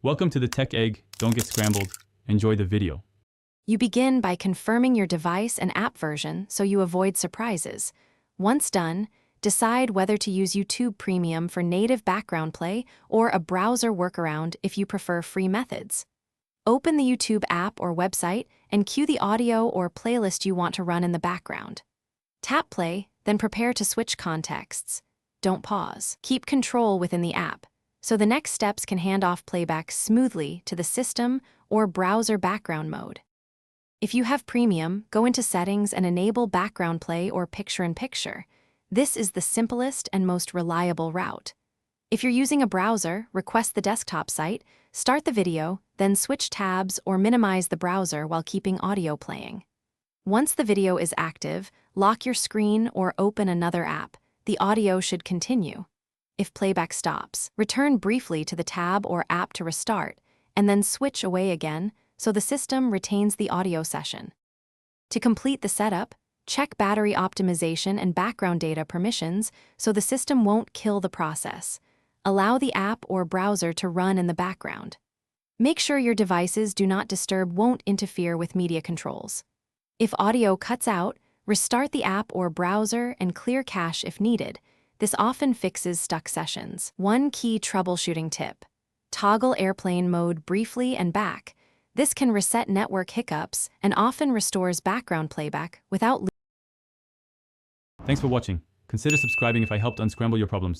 Welcome to the Tech Egg. Don't get scrambled. Enjoy the video. You begin by confirming your device and app version so you avoid surprises. Once done, decide whether to use YouTube Premium for native background play or a browser workaround if you prefer free methods. Open the YouTube app or website and cue the audio or playlist you want to run in the background. Tap play, then prepare to switch contexts. Don't pause. Keep control within the app, so the next steps can hand off playback smoothly to the system or browser background mode. If you have Premium, go into Settings and enable Background Play or Picture-in-Picture. This is the simplest and most reliable route. If you're using a browser, request the desktop site, start the video, then switch tabs or minimize the browser while keeping audio playing. Once the video is active, lock your screen or open another app. The audio should continue. If playback stops, return briefly to the tab or app to restart, and then switch away again so the system retains the audio session. To complete the setup, check battery optimization and background data permissions so the system won't kill the process. Allow the app or browser to run in the background. Make sure your devices do not disturb won't interfere with media controls. If audio cuts out, restart the app or browser and clear cache if needed. This often fixes stuck sessions. One key troubleshooting tip: toggle airplane mode briefly and back. This can reset network hiccups and often restores background playback without. Thanks for watching. Consider subscribing if I helped unscramble your problems.